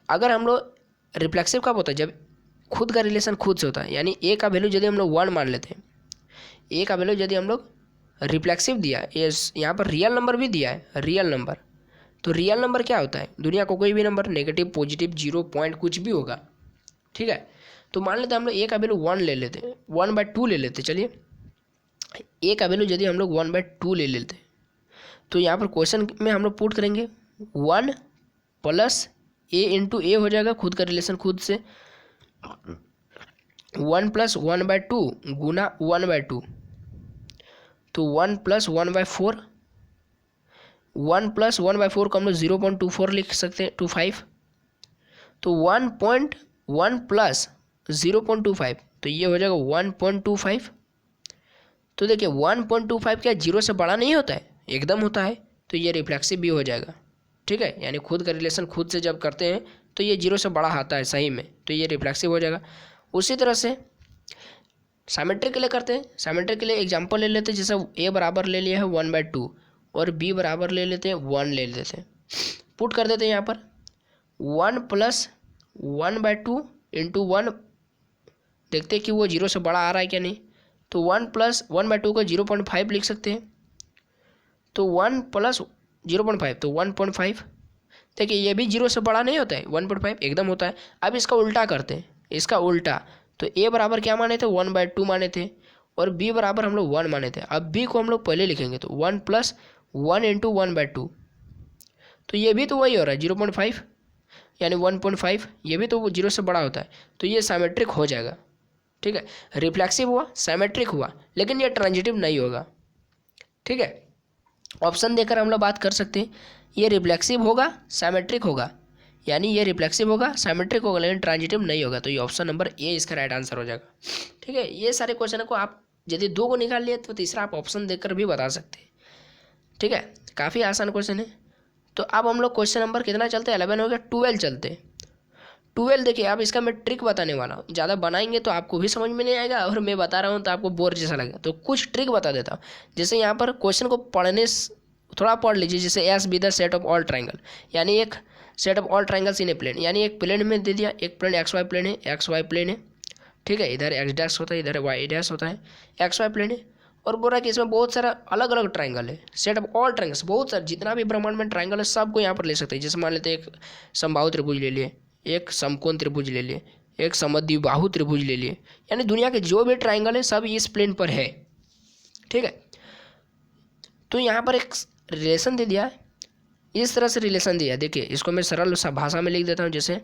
अगर हम लोग रिफ्लेक्सिव कब होता है, जब खुद का रिलेशन खुद से होता है, यानी a का वैल्यू यदि हम लोग 1 मान लेते हैं, a का वैल्यू यदि हम लोग रिफ्लेक्सिव दिया है, यहाँ पर रियल नंबर भी दिया है, रियल नंबर। तो रियल नंबर क्या होता है, दुनिया को कोई भी नंबर, नेगेटिव, पॉजिटिव, 0, पॉइंट कुछ भी होगा, ठीक है। तो मान लेते हैं हम लोग a का वैल्यू 1 ले लेते हैं, 1/2 ले लेते, चलिए a का वैल्यू यदि हम लोग 1/2 ले लेते, तो यहाँ पर क्वेश्चन में हम लोग पुट करेंगे 1 + a × a हो जाएगा, खुद का रिलेशन खुद से, 1 + 1/2 गुना 1/2, तो 1 + 1/4, 1 + 1/4 को हम लोग 0.24 लिख सकते हैं, 25, तो 1.1 + 0.25, तो ये हो जाएगा 1.25। तो देखिए 1.25 क्या 0 से बड़ा नहीं होता है, एकदम होता है, तो ये रिफ्लेक्सिव भी हो जाएगा, ठीक है। यानी खुद का रिलेशन खुद से जब करते हैं तो ये 0 से बड़ा आता है सही में, तो ये रिफ्लेक्सिव हो जाएगा। उसी तरह से साइमेट्रिक के लिए करते हैं। साइमेट्रिक के लिए एग्जांपल ले लेते हैं, जैसे ए बराबर ले लिया है 1/2 और बी बराबर ले लेते हैं 1 ले लेते हैं। पुट कर देते हैं यहाँ पर 1 + 1/2 × 1, देखते हैं कि वो 0 से बड़ा आ रहा है क्या नहीं। तो 1 + 1/2 को 0.5 लिख सकते हैं। तो 1 + 0.5 तो 1.5। देखिए ये भी 0 से बड़ा नहीं होता है, 1.5 एकदम होता है। अब इसका उल्टा करते हैं, इसका उल्टा। तो ए बराबर क्या माने थे, 1/2 माने थे, और बी बराबर हम लोग 1 माने थे। अब बी को हम लोग पहले लिखेंगे, तो 1 + 1 × 1/2, तो ये भी तो वही हो रहा है 0.5 यानी 1.5, ये भी तो वो 0 से बड़ा होता है, तो ये साइमेट्रिक हो जाएगा। ठीक है, रिफ्लेक्सिव हुआ, साइमेट्रिक हुआ, लेकिन ये ट्रांजिटिव नहीं होगा। ठीक है, ऑप्शन देकर हम लोग बात कर सकते हैं, ये रिफ्लेक्सिव होगा, साइमेट्रिक होगा, यानी ये रिफ्लेक्सिव होगा, साइमेट्रिक होगा, लेकिन ट्रांजिटिव नहीं होगा। तो ये ऑप्शन नंबर ए इसका राइट आंसर हो जाएगा। ठीक है, ये सारे क्वेश्चन को आप यदि 2 को निकाल लिए तो तीसरा आप ऑप्शन देकर भी बता सकते हैं। ठीक है, काफ़ी आसान क्वेश्चन है। तो अब हम लोग क्वेश्चन नंबर कितना चलते हैं, 11 हो गया, 12 चलते हैं। 12 देखिए, अब इसका मैं ट्रिक बताने वाला हूँ। ज़्यादा बनाएंगे तो आपको भी समझ में नहीं आएगा, और मैं बता रहा हूँ तो आपको बोर जैसा लगेगा। तो कुछ ट्रिक बता देता हूँ। जैसे यहाँ पर क्वेश्चन को पढ़ने थोड़ा पढ़ लीजिए, जैसे S be the set of all triangle, यानी एक set of all triangles in a plane, यानी एक प्लेन में दे दिया, एक प्लेन एक्स वाई प्लेन है, एक्स वाई प्लेन है। ठीक है, इधर एक्स डैश होता है, इधर वाई डैश होता है, एक्स वाई प्लेन है। और बोल रहा है कि इसमें बहुत सारा अलग अलग ट्राइंगल है, सेट ऑफ ऑल ट्राइंगल्स, बहुत सारे जितना भी ब्रह्मांड में ट्राइंगल है सबको यहाँ पर ले सकते हैं। जैसे मान लेते हैं एक समबाहु त्रिभुज ले लिए, एक समकोण त्रिभुज ले लिए, एक समद्विबाहु त्रिभुज ले लिए, यानी दुनिया के जो भी ट्राइंगल है सब इस प्लेन पर है। ठीक है, तो यहाँ पर एक रिलेशन दे दिया है, इस तरह से रिलेशन दिया है। देखिए इसको मैं सरल भाषा में लिख देता हूँ, जैसे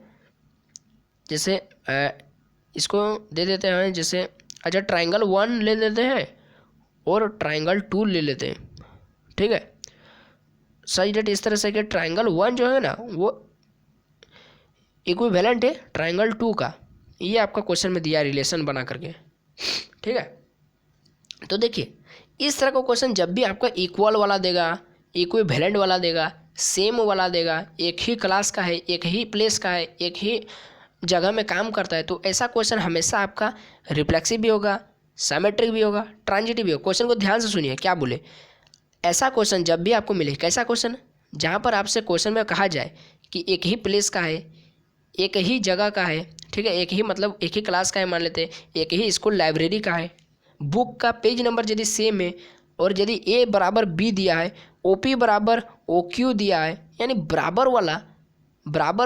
इसको दे देते हैं, जैसे अच्छा ट्राइंगल 1 ले लेते हैं और ट्राइंगल 2 ले लेते हैं। ठीक है, सच डेट इस तरह से कि ट्राइंगल 1 जो है ना वो इक्विवेलेंट है ट्राइंगल 2 का। ये आपका क्वेश्चन में दिया रिलेशन बना करके। ठीक है, तो देखिए इस तरह का क्वेश्चन जब भी आपका इक्वल वाला देगा, इक्विवेलेंट वाला देगा, सेम वाला देगा, एक ही क्लास का है, एक ही प्लेस का है, एक ही जगह में काम करता है, तो ऐसा क्वेश्चन हमेशा आपका रिफ्लेक्सिव भी होगा, साइमेट्रिक भी होगा, ट्रांजिटिव भी होगा। क्वेश्चन को ध्यान से सुनिए क्या बोले। ऐसा क्वेश्चन जब भी आपको मिले, कैसा क्वेश्चन, जहाँ पर आपसे क्वेश्चन में कहा जाए कि एक ही प्लेस का है, एक ही जगह का है, ठीक है, एक ही मतलब एक ही क्लास का है, मान लेते हैं एक ही स्कूल लाइब्रेरी का है, बुक का पेज नंबर यदि सेम है, और यदि ए बराबर बी दिया है, ओ पी बराबर ओ क्यू दिया है, यानी बराबर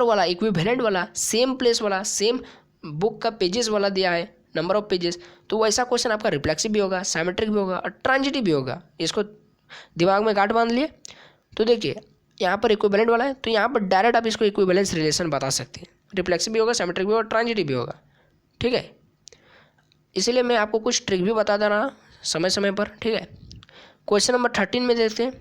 वाला इक्विवेलेंट वाला, सेम प्लेस वाला, सेम बुक का पेजेस वाला दिया है, नंबर ऑफ पेजेस, तो वैसा क्वेश्चन आपका रिफ्लेक्सिव भी होगा, साइमेट्रिक भी होगा और ट्रांजिटिव भी होगा। इसको दिमाग में गांठ बांध लिए। तो देखिए यहाँ पर इक्विवेलेंट वाला है, तो यहाँ पर डायरेक्ट आप इसको इक्विवेलेंस रिलेशन बता सकते हैं, रिफ्लेक्सिव भी होगा, साइमेट्रिक भी होगा, ट्रांजिटिव भी होगा। ठीक है, इसीलिए मैं आपको कुछ ट्रिक भी बताता रहा समय समय पर। ठीक है, क्वेश्चन नंबर 13 में देखते हैं।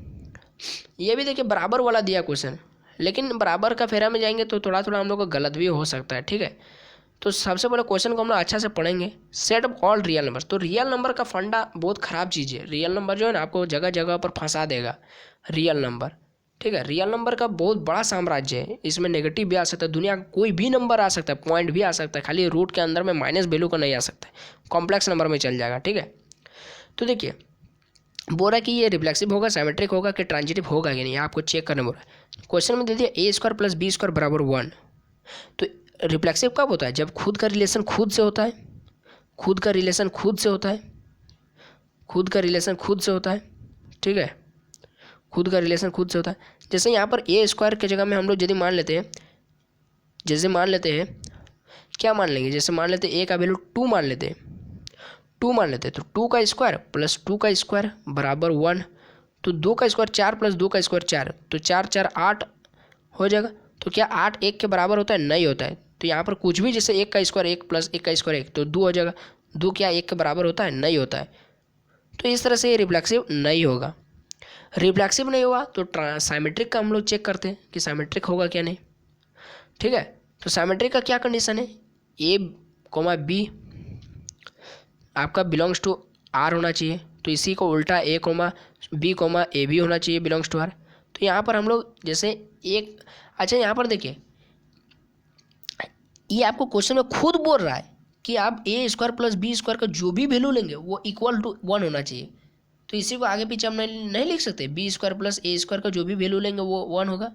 ये भी देखिए बराबर वाला दिया क्वेश्चन, लेकिन बराबर का फेरा में जाएंगे तो थोड़ा थोड़ा हम लोग को गलत भी हो सकता है। ठीक है, तो सबसे पहले क्वेश्चन को हम लोग अच्छा से पढ़ेंगे। Set of all real number, तो रियल नंबर का फंडा बहुत ख़राब चीज़ है। रियल नंबर जो है ना आपको जगह जगह पर फंसा देगा। रियल नंबर, ठीक है, रियल नंबर का बहुत बड़ा साम्राज्य है। इसमें नेगेटिव भी आ सकता है, दुनिया का कोई भी नंबर आ सकता है, पॉइंट भी आ सकता है, खाली रूट के अंदर में माइनस वैल्यू का नहीं आ सकता है, कॉम्प्लेक्स नंबर में चल जाएगा। ठीक है, तो देखिए बोल रहा है कि ये रिफ्लेक्सिव होगा, साइमेट्रिक होगा कि ट्रांजिटिव होगा कि नहीं, आपको चेक करने बोल रहा है। क्वेश्चन में दे दिया a² + b² बराबर 1। तो रिफ्लेक्सिव कब होता है, जब खुद का रिलेशन खुद से होता है, खुद का रिलेशन खुद से होता है, खुद का रिलेशन खुद से होता है। ठीक है, खुद का रिलेशन खुद से होता है। जैसे यहाँ पर a² की जगह में हम लोग यदि मान लेते हैं, जैसे मान लेते हैं क्या मान लेंगे, जैसे मान लेते हैं a का वैल्यू 2 मान लेते हैं, 2 मान लेते हैं, तो 2 का स्क्वायर प्लस 2 का स्क्वायर बराबर 1। तो 2 का स्क्वायर 4 प्लस 2 का स्क्वायर 4, तो 4 4 8 हो जाएगा। तो क्या 8 1 के बराबर होता है, नहीं होता है। तो यहाँ पर कुछ भी जैसे 1 का स्क्वायर 1 प्लस 1 का स्क्वायर 1, तो 2 हो जाएगा। 2 क्या 1 के बराबर होता है, नहीं होता है। तो इस तरह से ये रिफ्लेक्सिव नहीं होगा। रिफ्लेक्सिव नहीं हुआ तो साइमेट्रिक का हम लोग चेक करते हैं कि साइमेट्रिक होगा क्या नहीं। ठीक है, तो साइमेट्रिक का क्या कंडीशन है, a, b आपका बिलोंग्स टू r होना चाहिए, तो इसी को उल्टा a, b, a भी होना चाहिए बिलोंग्स टू r। तो यहाँ पर हम लोग जैसे एक, अच्छा यहाँ पर देखिए ये आपको क्वेश्चन में खुद बोल रहा है कि आप ए स्क्वायर प्लस बी स्क्वायर का जो भी वैल्यू लेंगे वो इक्वल टू 1 होना चाहिए। तो इसी को आगे पीछे हम नहीं लिख सकते, बी स्क्वायर प्लस ए स्क्वायर का जो भी वैल्यू लेंगे वो 1 होगा।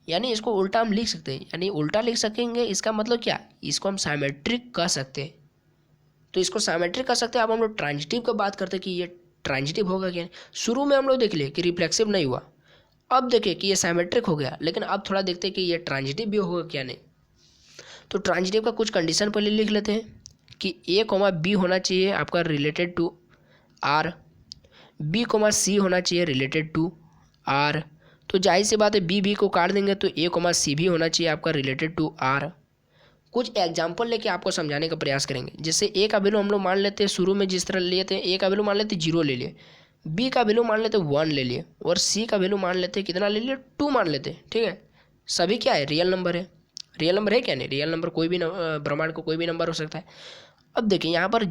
यानी इसको उल्टा हम लिख सकते हैं, यानी उल्टा लिख सकेंगे। इसका मतलब क्या, इसको हम साइमेट्रिक कह सकते हैं। तो इसको साइमेट्रिक कह सकते हैं। अब हम लोग ट्रांजिटिव की बात करते हैं कि ये ट्रांजिटिव होगा क्या। शुरू में हम लोग देख लिए कि रिफ्लेक्सिव नहीं हुआ, अब देखिए कि ये साइमेट्रिक हो गया, लेकिन अब थोड़ा देखते हैं कि ये ट्रांजिटिव भी होगा क्या नहीं। तो ट्रांजिटिव का कुछ कंडीशन पहले लिख लेते हैं कि ए कॉमा बी होना चाहिए आपका related to R, B comma C होना चाहिए रिलेटेड टू आर। तो जाहिर सी बात है बी को काट देंगे तो ए कॉमा सी भी होना चाहिए आपका रिलेटेड टू आर। कुछ एग्जाम्पल लेके आपको समझाने का प्रयास करेंगे। जैसे ए का वैल्यू हम लोग मान लेते हैं, शुरू में जिस तरह लिए थे, ए का वैल्यू मान लेते 0 ले लिए, बी का वैल्यू मान लेते 1 ले लिए, और सी का वैल्यू मान लेते कितना ले लिए, 2 मान लेते। ठीक है, सभी क्या है, रियल नंबर है। रियल नंबर है क्या, नहीं, रियल नंबर कोई भी ब्रह्मांड को कोई भी नंबर हो सकता है। अब देखिए यहाँ पर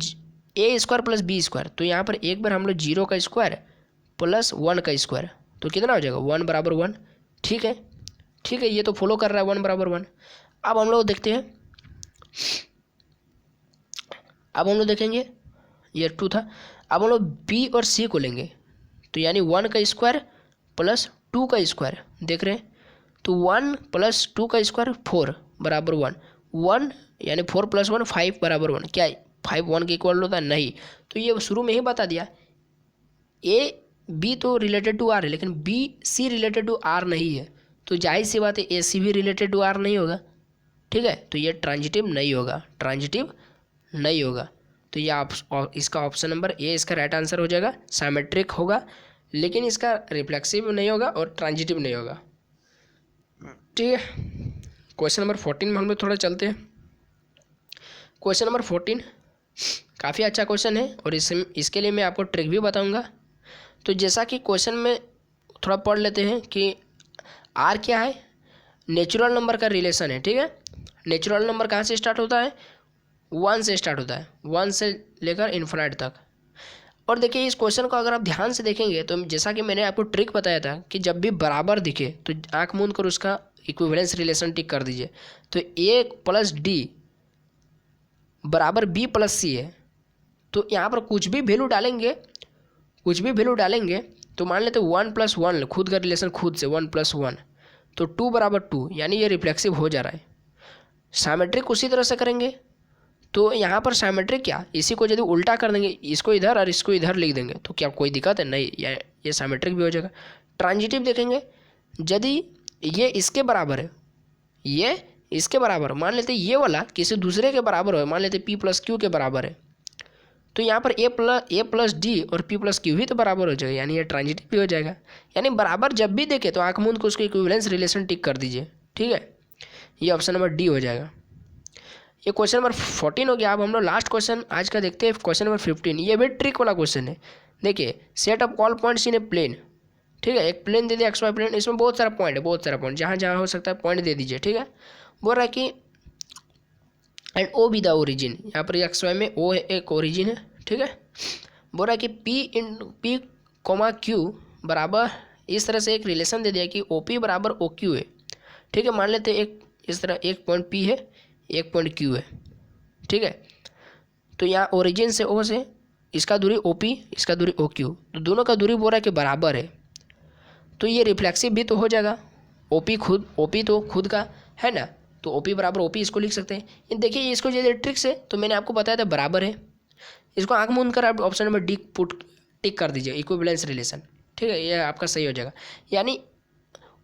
ए स्क्वायर प्लस बी स्क्वायर, तो यहाँ पर एक बार हम लोग 0 का स्क्वायर प्लस 1 का स्क्वायर, तो कितना हो जाएगा 1 बराबर 1। ठीक है, ठीक है, ये तो फॉलो कर रहा है 1 बराबर 1। अब हम लोग देखते हैं, अब हम लोग देखेंगे ये 2 था। अब हम लोग बी और सी को लेंगे, तो यानी 1 का स्क्वायर प्लस 2 का स्क्वायर, देख रहे हैं, तो 1 प्लस 2 का स्क्वायर 4 बराबर 1, 1 यानी 4 प्लस 1 5 बराबर 1। क्या 5 1 के इक्वल होता है, नहीं। तो ये शुरू में ही बता दिया, ए बी तो रिलेटेड टू आर है, लेकिन B C related to R नहीं है। तो जाहिर सी बात है ए सी भी रिलेटेड टू आर नहीं होगा। ठीक है, तो ये ट्रांजिटिव नहीं होगा, ट्रांजिटिव नहीं होगा। तो ये इसका ऑप्शन नंबर ए इसका राइट आंसर हो जाएगा। साइमेट्रिक होगा लेकिन इसका रिफ्लेक्सिव नहीं होगा और ट्रांजिटिव नहीं होगा। ठीक है, क्वेश्चन नंबर 14 में हम लोग थोड़ा चलते हैं। क्वेश्चन नंबर 14 काफ़ी अच्छा क्वेश्चन है और इसके लिए मैं आपको ट्रिक भी बताऊंगा। तो जैसा कि क्वेश्चन में थोड़ा पढ़ लेते हैं कि आर क्या है, नेचुरल नंबर का रिलेशन है। ठीक है, नेचुरल नंबर कहाँ से स्टार्ट होता है, 1 से स्टार्ट होता है, 1 से लेकर इन्फिनिट तक। और देखिए इस क्वेश्चन को अगर आप ध्यान से देखेंगे तो जैसा कि मैंने आपको ट्रिक बताया था कि जब भी बराबर दिखे तो आंख मूंद कर उसका इक्विवेलेंस रिलेशन टिक कर दीजिए। तो ए प्लस डी बराबर बी प्लस सी है, तो यहाँ पर कुछ भी वैल्यू डालेंगे तो मान लेते 1 प्लस 1, खुद का रिलेशन खुद से 1 प्लस 1, तो 2 बराबर 2, यानी ये रिफ्लेक्सिव हो जा रहा है। साइमेट्रिक उसी तरह से करेंगे, तो यहाँ पर साइमेट्रिक क्या, इसी को यदि उल्टा कर देंगे, इसको इधर और इसको इधर लिख देंगे, तो क्या कोई दिक्कत है, नहीं, ये साइमेट्रिक भी हो जाएगा। ट्रांजिटिव देखेंगे, यदि ये इसके बराबर है, ये इसके बराबर, मान लेते ये वाला किसी दूसरे के बराबर हो, मान लेते पी प्लस क्यू के बराबर है, तो यहाँ पर ए प्लस डी और पी प्लस क्यू भी तो बराबर हो जाएगा, यानी ये ट्रांजिटिव भी हो जाएगा। यानी बराबर जब भी देखे तो आंख मूंद को उसको इक्विवेलेंस रिलेशन टिक कर दीजिए। ठीक है, ये ऑप्शन नंबर डी हो जाएगा। ये क्वेश्चन नंबर 14 हो गया। अब हम लोग लास्ट क्वेश्चन आज का देखते हैं, क्वेश्चन नंबर 15। ये भी ट्रिक वाला क्वेश्चन है। देखिए, set of all points in a plane. ठीक है, एक प्लेन दे दिया XY प्लेन, इसमें बहुत सारा पॉइंट है, बहुत सारा पॉइंट, जहाँ जहाँ हो सकता है पॉइंट दे दीजिए। ठीक है, बोल रहा है कि and O be the origin, यहाँ पर XY में ओ एक ओरिजिन है। ठीक है, बोल रहा है कि P कॉमा Q बराबर, इस तरह से एक रिलेशन दे दिया कि OP बराबर OQ है। ठीक है, मान लेते एक इस तरह एक पॉइंट P है, एक पॉइंट Q है। ठीक है, तो यहाँ ओरिजिन से O से इसका दूरी OP, इसका दूरी OQ, तो दोनों का दूरी बोल रहा है कि बराबर है, तो ये रिफ्लेक्सिव भी तो हो जाएगा। OP तो खुद का है ना, तो OP बराबर OP इसको लिख सकते हैं। देखिए इसको यदि ट्रिक से, तो मैंने आपको बताया था बराबर है, इसको आंख मूंद कर आप ऑप्शन नंबर डी टिक कर दीजिए, इक्विवेलेंस रिलेशन। ठीक है, ये आपका सही हो जाएगा। यानी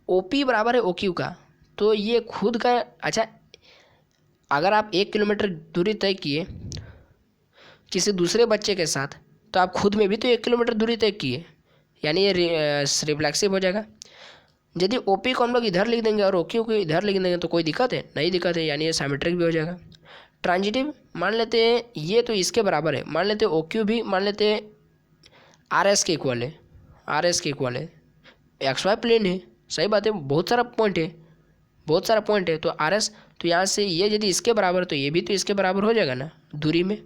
OP बराबर है OQ का, तो ये खुद का, अच्छा अगर आप 1 किलोमीटर दूरी तय किए किसी दूसरे बच्चे के साथ, तो आप खुद में भी तो 1 किलोमीटर दूरी तय किए, यानी ये रिफ्लेक्सिव हो जाएगा। यदि OP को हम लोग इधर लिख देंगे और OQ को इधर लिख देंगे तो कोई दिक्कत है, नहीं दिक्कत है, यानी ये साइमेट्रिक भी हो जाएगा। ट्रांजिटिव मान लेते हैं ये तो इसके बराबर है, मान लेते OQ भी मान लेते RS के इक्वल है, RS के इक्वल है, XY प्लेन है, सही बात है, बहुत सारा पॉइंट है, तो RS, तो यहाँ से ये यदि इसके बराबर है तो ये भी तो इसके बराबर हो जाएगा ना दूरी में।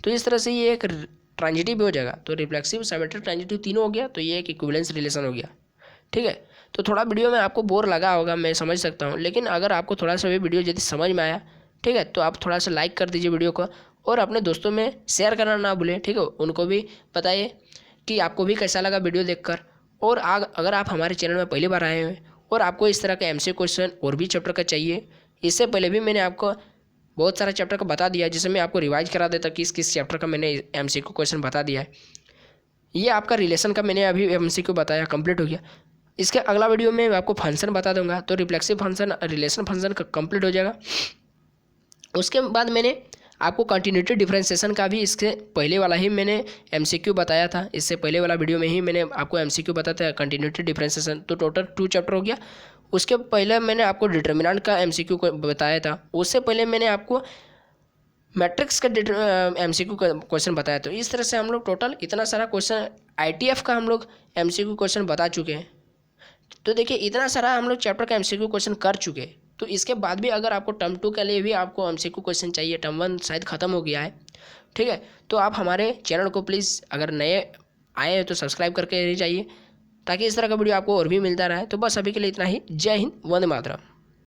तो इस तरह से ये एक ट्रांजिटिव भी हो जाएगा। तो रिफ्लेक्सिव, साइमेट्रिक, ट्रांजिटिव तीनों हो गया, तो ये एक इक्विवेलेंस रिलेशन हो गया। ठीक है, तो थोड़ा वीडियो में आपको बोर लगा होगा, मैं समझ सकता हूँ, लेकिन अगर आपको थोड़ा सा भी वीडियो यदि समझ में आया ठीक है, तो आप थोड़ा सा लाइक कर दीजिए वीडियो को और अपने दोस्तों में शेयर करना ना भूलें। ठीक है, उनको भी बताइए कि आपको भी कैसा लगा वीडियो देखकर। और अगर आप हमारे चैनल में पहली बार आए हैं और आपको इस तरह का एमसीक्यू क्वेश्चन और भी चैप्टर का चाहिए, इससे पहले भी मैंने आपको बहुत सारा चैप्टर का बता दिया, जिसे मैं आपको रिवाइज करा देता किस किस चैप्टर का मैंने एमसीक्यू क्वेश्चन बता दिया है। ये आपका रिलेशन का मैंने अभी एमसीक्यू बताया, कंप्लीट हो गया। इसके अगला वीडियो में मैं आपको फंक्शन बता दूंगा, तो रिफ्लेक्सिव फंक्शन, रिलेशन फंक्शन का कंप्लीट हो जाएगा। उसके बाद मैंने आपको कंटिन्यूटी डिफरेंशिएशन का भी इसके पहले वाला ही मैंने एमसीक्यू बताया था। इससे पहले वाला वीडियो में ही मैंने आपको एमसीक्यू बताया था कंटिन्यूटी डिफरेंशिएशन, तो टोटल 2 चैप्टर हो गया। उसके पहले मैंने आपको डिटर्मिनेंट का एमसीक्यू बताया था। उससे पहले मैंने आपको मैट्रिक्स का एमसीक्यू क्वेश्चन बताया। तो इस तरह से हम लोग टोटल इतना सारा क्वेश्चन आईटीएफ का हम लोग एमसीक्यू क्वेश्चन बता चुके हैं। तो देखिए इतना सारा हम लोग चैप्टर का एमसीक्यू क्वेश्चन कर चुके हैं। तो इसके बाद भी अगर आपको टर्म 2 के लिए भी आपको एमसीक्यू क्वेश्चन चाहिए, टर्म 1 शायद ख़त्म हो गया है, ठीक है, तो आप हमारे चैनल को प्लीज़ अगर नए आए हैं तो सब्सक्राइब करके रह जाइए, ताकि इस तरह का वीडियो आपको और भी मिलता रहे। तो बस अभी के लिए इतना ही। जय हिंद, वंदे मातरम।